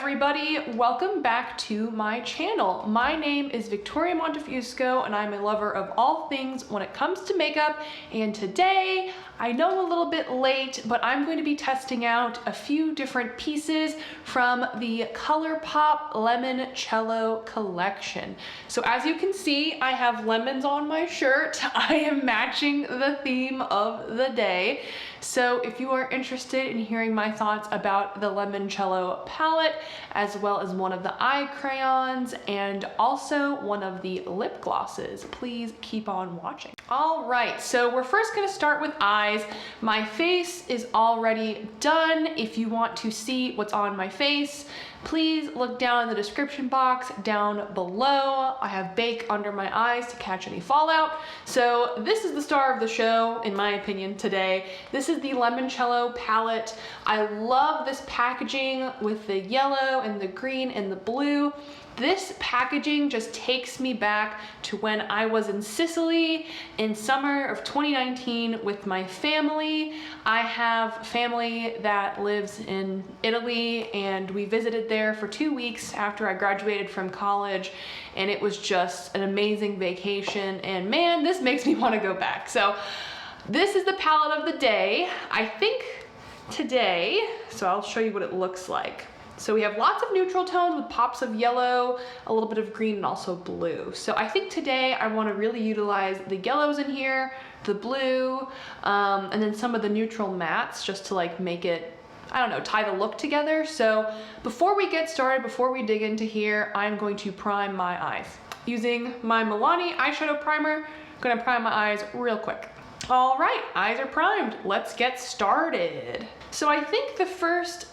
everybody, welcome back to my channel. My name is Victoria Montefusco and I'm a lover of all things when it comes to makeup, and today, I know I'm a little bit late, but I'm going to be testing out a few different pieces from the Colourpop Limoncello Collection. So as you can see, I have lemons on my shirt. I am matching the theme of the day. So if you are interested in hearing my thoughts about the Limoncello palette, as well as one of the eye crayons and also one of the lip glosses, please keep on watching. All right, so we're first gonna start with eyes. My face is already done. If you want to see what's on my face, please look down in the description box down below. I have bake under my eyes to catch any fallout. So this is the star of the show, in my opinion, today. This is the Limoncello palette. I love this packaging with the yellow and the green and the blue. This packaging just takes me back to when I was in Sicily in summer of 2019 with my family. I have family that lives in Italy and we visited there for 2 weeks after I graduated from college, and it was just an amazing vacation, and man, this makes me want to go back. So this is the palette of the day. I think today, so I'll show you what it looks like. So we have lots of neutral tones with pops of yellow, a little bit of green, and also blue. So I think today I want to really utilize the yellows in here, the blue, and then some of the neutral mattes just to like make it, I don't know, tie the look together. So before we get started, before we dig into here, I'm going to prime my eyes. Using my Milani eyeshadow primer, I'm gonna prime my eyes real quick. All right, eyes are primed. Let's get started. So I think the first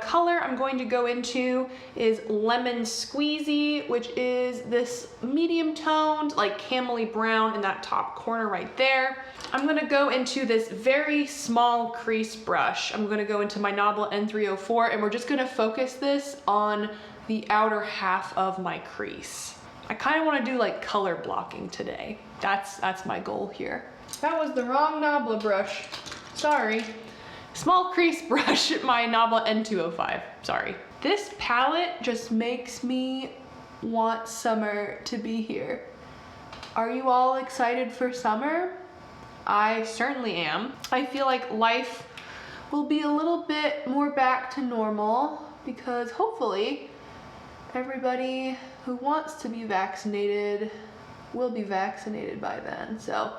color I'm going to go into is Lemon Squeezy, which is this medium toned, like camely brown in that top corner right there. I'm gonna go into this very small crease brush. I'm gonna go into my Nobla N304 and we're just gonna focus this on the outer half of my crease. I kind of want to do like color blocking today. That's my goal here. That was the wrong Nobla brush. Sorry. Small crease brush, my Nobla N205, sorry. This palette just makes me want summer to be here. Are you all excited for summer? I certainly am. I feel like life will be a little bit more back to normal because hopefully everybody who wants to be vaccinated will be vaccinated by then. So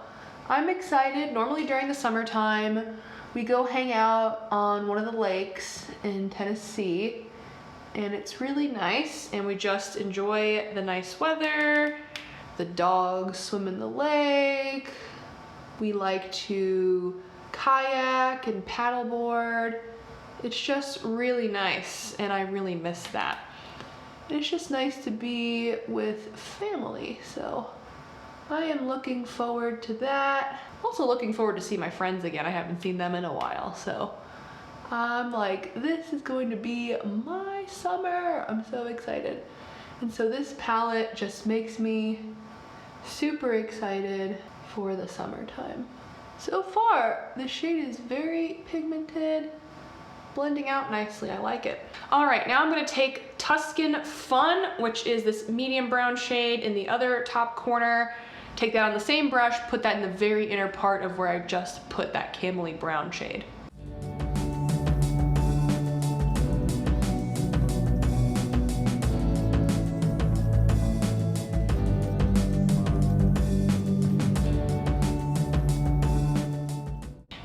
I'm excited. Normally during the summertime, we go hang out on one of the lakes in Tennessee, and it's really nice, and we just enjoy the nice weather. The dogs swim in the lake. We like to kayak and paddleboard. It's just really nice, and I really miss that. And it's just nice to be with family, so I am looking forward to that. Also looking forward to see my friends again. I haven't seen them in a while, so I'm like, this is going to be my summer. I'm so excited. And so this palette just makes me super excited for the summertime. So far, the shade is very pigmented, blending out nicely. I like it. All right, now I'm gonna take Tuscan Fun, which is this medium brown shade in the other top corner. Take that on the same brush, put that in the very inner part of where I just put that camely brown shade.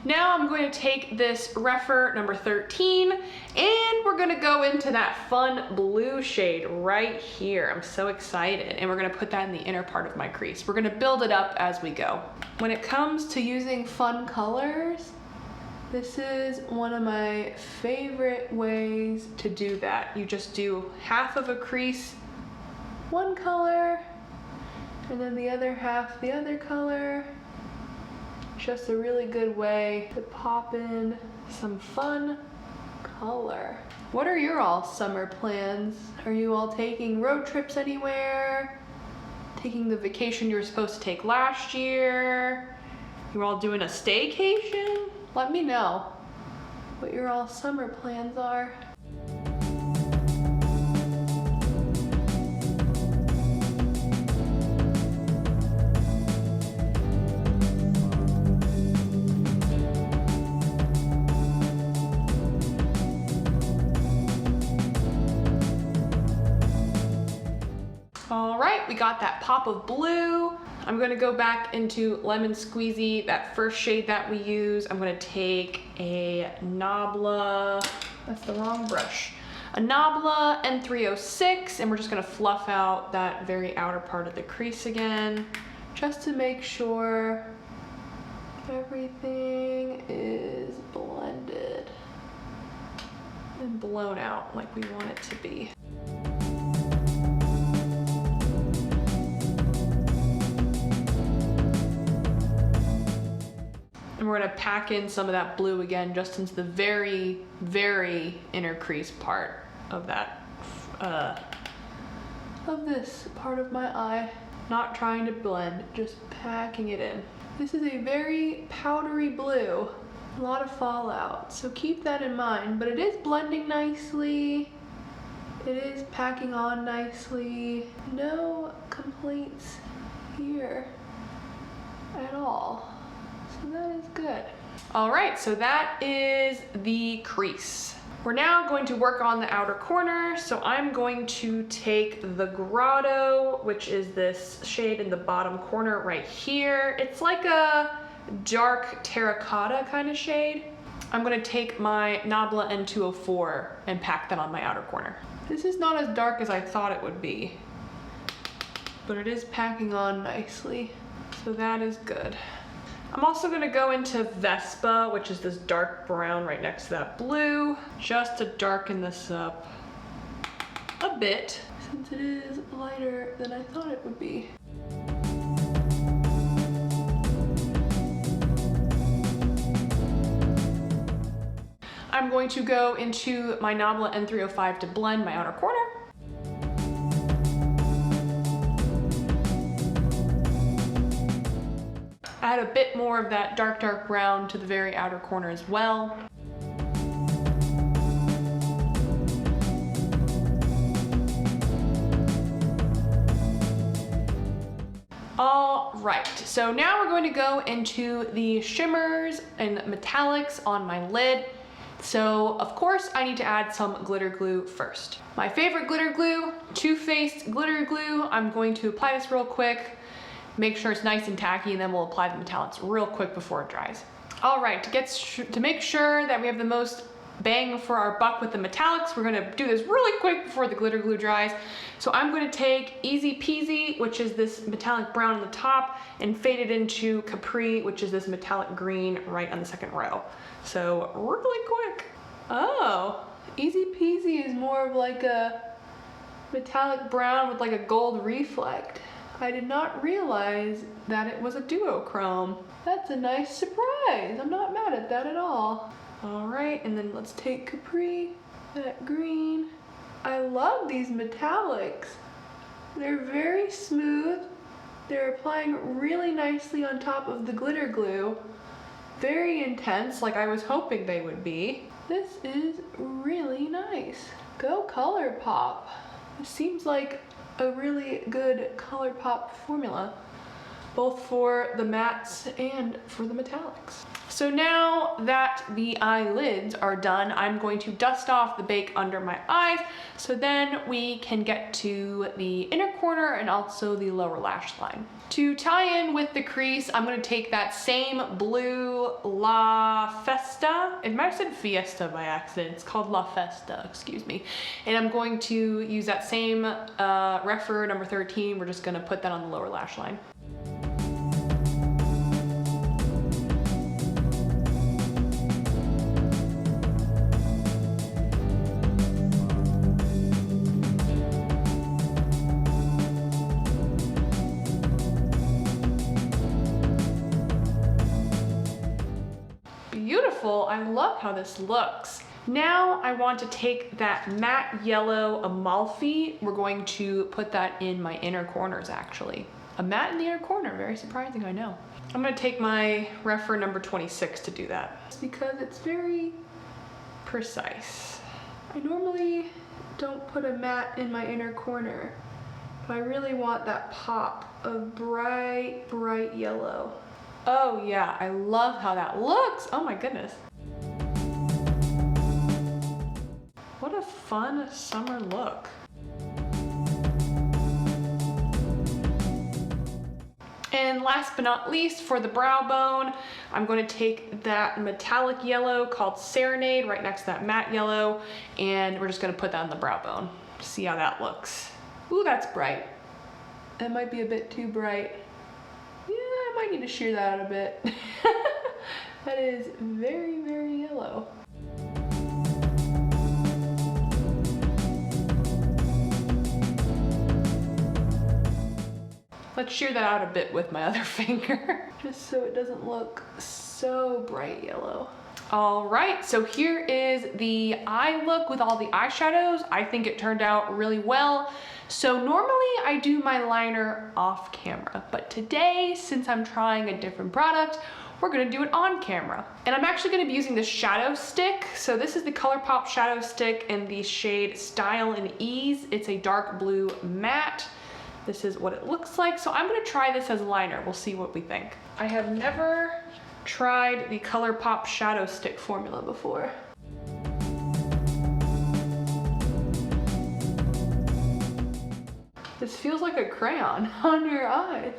Now I'm going to take this Refer number 13 and we're gonna go into that fun blue shade right here. I'm so excited. And we're gonna put that in the inner part of my crease. We're gonna build it up as we go. When it comes to using fun colors, this is one of my favorite ways to do that. You just do half of a crease, one color, and then the other half, the other color. Just a really good way to pop in some fun color. What are your all summer plans? Are you all taking road trips anywhere? Taking the vacation you were supposed to take last year? You're all doing a staycation? Let me know what your all summer plans are. right, we got that pop of blue. I'm gonna go back into Lemon Squeezy, that first shade that we use. I'm gonna take a Nabla, that's the wrong brush. A Nabla N306, and we're just gonna fluff out that very outer part of the crease again, just to make sure everything is blended and blown out like we want it to be. And we're gonna pack in some of that blue again, just into the very, very inner crease part of that, of this part of my eye. Not trying to blend, just packing it in. This is a very powdery blue, a lot of fallout, so keep that in mind. But it is blending nicely, it is packing on nicely. No complaints here at all. So that is good. All right, so that is the crease. We're now going to work on the outer corner. So I'm going to take the Grotto, which is this shade in the bottom corner right here. It's like a dark terracotta kind of shade. I'm gonna take my Nabla N204 and pack that on my outer corner. This is not as dark as I thought it would be, but it is packing on nicely. So that is good. I'm also gonna go into Vespa, which is this dark brown right next to that blue, just to darken this up a bit, since it is lighter than I thought it would be. I'm going to go into my Nabla N305 to blend my outer corner. Add a bit more of that dark, dark brown to the very outer corner as well. All right, so now we're going to go into the shimmers and metallics on my lid. So of course I need to add some glitter glue first. My favorite glitter glue, Too Faced glitter glue. I'm going to apply this real quick. Make sure it's nice and tacky, and then we'll apply the metallics real quick before it dries. All right, to make sure that we have the most bang for our buck with the metallics, we're gonna do this really quick before the glitter glue dries. So I'm gonna take Easy Peasy, which is this metallic brown on the top, and fade it into Capri, which is this metallic green right on the second row. So really quick. Oh, Easy Peasy is more of like a metallic brown with like a gold reflect. I did not realize that it was a duochrome. That's a nice surprise. I'm not mad at that at all. All right, and then let's take Capri, that green. I love these metallics. They're very smooth. They're applying really nicely on top of the glitter glue. Very intense, like I was hoping they would be. This is really nice. Go Colourpop. It seems like a really good Colourpop formula, both for the mattes and for the metallics. So now that the eyelids are done, I'm going to dust off the bake under my eyes, so then we can get to the inner corner and also the lower lash line. To tie in with the crease, I'm going to take that same blue La Festa. It might have said Fiesta by accident. It's called La Festa, excuse me. And I'm going to use that same Refer number 13. We're just going to put that on the lower lash line. Beautiful, I love how this looks. Now I want to take that matte yellow Amalfi. We're going to put that in my inner corners actually. A matte in the inner corner, very surprising, I know. I'm gonna take my Refer number 26 to do that. It's because it's very precise. I normally don't put a matte in my inner corner, but I really want that pop of bright, bright yellow. Oh yeah, I love how that looks. Oh my goodness. What a fun summer look. And last but not least, for the brow bone, I'm going to take that metallic yellow called Serenade right next to that matte yellow, and we're just going to put that on the brow bone. See how that looks. Ooh, that's bright. That might be a bit too bright. Yeah, I might need to shear that out a bit. That is very, very yellow. Let's shear that out a bit with my other finger, just so it doesn't look so bright yellow. All right, so here is the eye look with all the eyeshadows. I think it turned out really well. So normally I do my liner off camera, but today, since I'm trying a different product, we're gonna do it on camera. And I'm actually gonna be using the shadow stick. So this is the Colourpop shadow stick in the shade Style and Ease. It's a dark blue matte. This is what it looks like. So I'm gonna try this as liner. We'll see what we think. I have never tried the Colourpop shadow stick formula before. This feels like a crayon on your eye.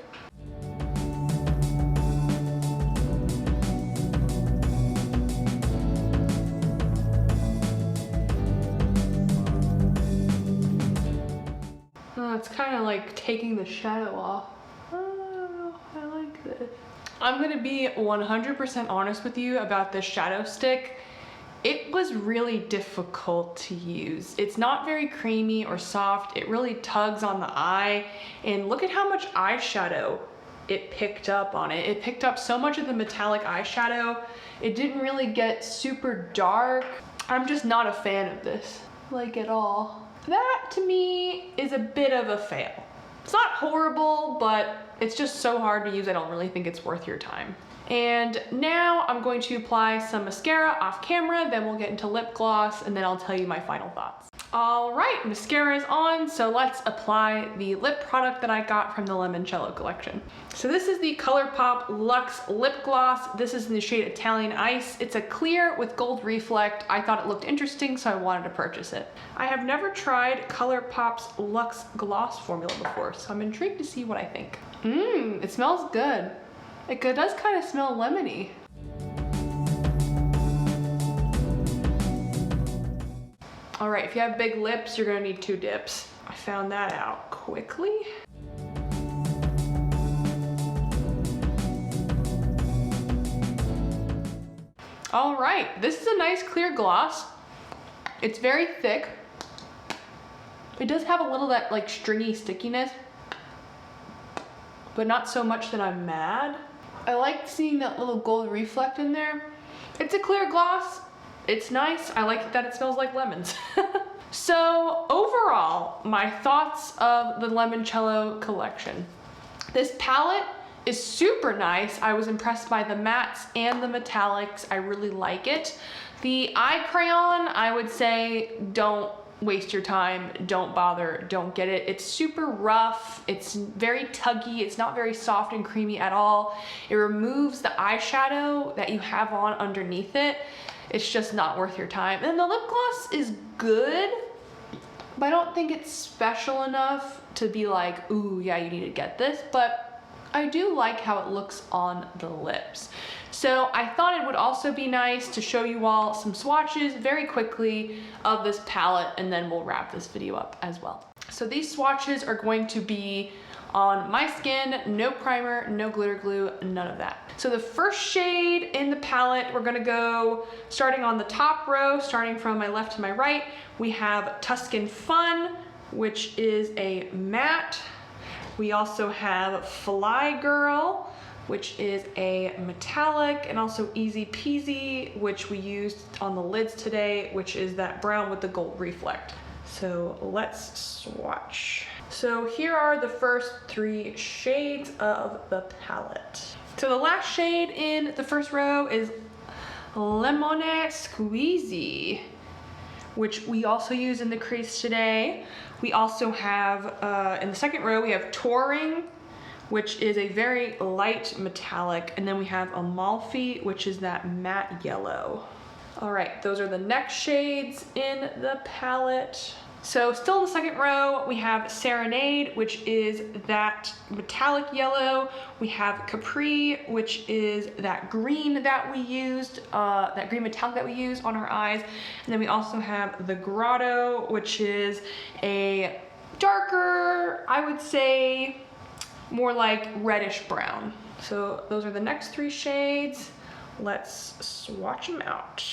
It's kind of like taking the shadow off. Oh, I like this. I'm gonna be 100% honest with you about this shadow stick. It was really difficult to use. It's not very creamy or soft. It really tugs on the eye. And look at how much eyeshadow it picked up on it. It picked up so much of the metallic eyeshadow. It didn't really get super dark. I'm just not a fan of this, like at all. That to me is a bit of a fail. It's not horrible, but it's just so hard to use. I don't really think it's worth your time. And now I'm going to apply some mascara off camera, then we'll get into lip gloss, and then I'll tell you my final thoughts. All right, mascara is on, so let's apply the lip product that I got from the Limoncello collection. So this is the Colourpop Luxe Lip Gloss. This is in the shade Italian Ice. It's a clear with gold reflect. I thought it looked interesting, so I wanted to purchase it. I have never tried Colourpop's Luxe Gloss formula before, so I'm intrigued to see what I think. It smells good. It does kind of smell lemony. All right, if you have big lips, you're gonna need 2 dips. I found that out quickly. All right, this is a nice clear gloss. It's very thick. It does have a little that like stringy stickiness, but not so much that I'm mad. I like seeing that little gold reflect in there. It's a clear gloss. It's nice. I like that it smells like lemons. So overall, my thoughts of the Limoncello collection. This palette is super nice. I was impressed by the mattes and the metallics. I really like it. The eye crayon, I would say don't waste your time, don't bother, don't get it. It's super rough, it's very tuggy, it's not very soft and creamy at all. It removes the eyeshadow that you have on underneath it. It's just not worth your time. And the lip gloss is good, but I don't think it's special enough to be like, ooh, yeah, you need to get this, but I do like how it looks on the lips. So I thought it would also be nice to show you all some swatches very quickly of this palette, and then we'll wrap this video up as well. So these swatches are going to be on my skin, no primer, no glitter glue, none of that. So the first shade in the palette, we're gonna go starting on the top row, starting from my left to my right, we have Tuscan Fun, which is a matte. We also have Fly Girl, which is a metallic, and also Easy Peasy, which we used on the lids today, which is that brown with the gold reflect. So let's swatch. So here are the first 3 shades of the palette. So the last shade in the first row is Lemon Squeezy, which we also use in the crease today. We also have, in the second row, we have Touring, which is a very light metallic, and then we have Amalfi, which is that matte yellow. All right, those are the next shades in the palette. So still in the second row, we have Serenade, which is that metallic yellow. We have Capri, which is that green that we used, that green metallic that we used on our eyes. And then we also have the Grotto, which is a darker, I would say, more like reddish brown. So those are the next three shades. Let's swatch them out.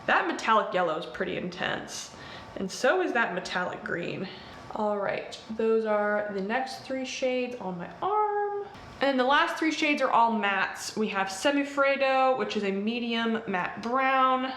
That metallic yellow is pretty intense. And so is that metallic green. All right, those are the next three shades on my arm. And the last three shades are all mattes. We have Semifredo, which is a medium matte brown.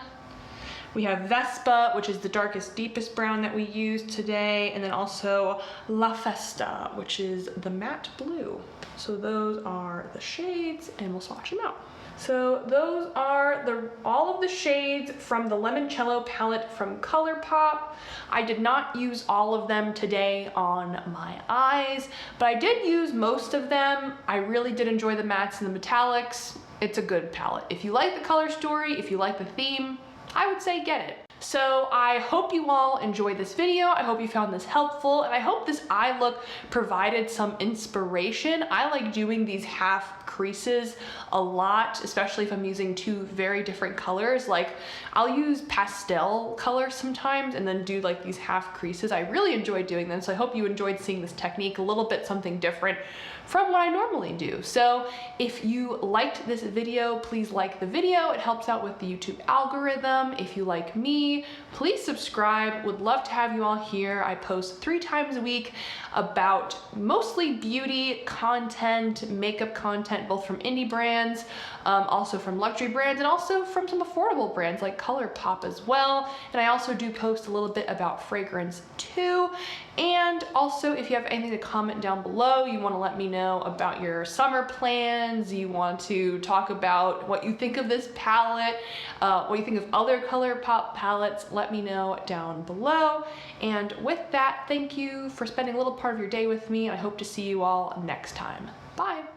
We have Vespa, which is the darkest, deepest brown that we used today. And then also La Festa, which is the matte blue. So those are the shades, and we'll swatch them out. So those are all of the shades from the Limoncello palette from Colourpop. I did not use all of them today on my eyes, but I did use most of them. I really did enjoy the mattes and the metallics. It's a good palette. If you like the color story, if you like the theme, I would say get it. So I hope you all enjoyed this video. I hope you found this helpful, and I hope this eye look provided some inspiration. I like doing these half creases a lot, especially if I'm using two very different colors. Like I'll use pastel colors sometimes and then do like these half creases. I really enjoy doing them, so I hope you enjoyed seeing this technique, a little bit something different from what I normally do. So if you liked this video, please like the video. It helps out with the YouTube algorithm. If you like me, please subscribe. Would love to have you all here. I post 3 times a week about mostly beauty content, makeup content, both from indie brands, also from luxury brands, and also from some affordable brands like Colourpop as well. And I also do post a little bit about fragrance too. And also, if you have anything to comment down below, you want to let me know about your summer plans, you want to talk about what you think of this palette, what you think of other Colourpop palettes, let me know down below. And with that, thank you for spending a little part of your day with me. I hope to see you all next time. Bye.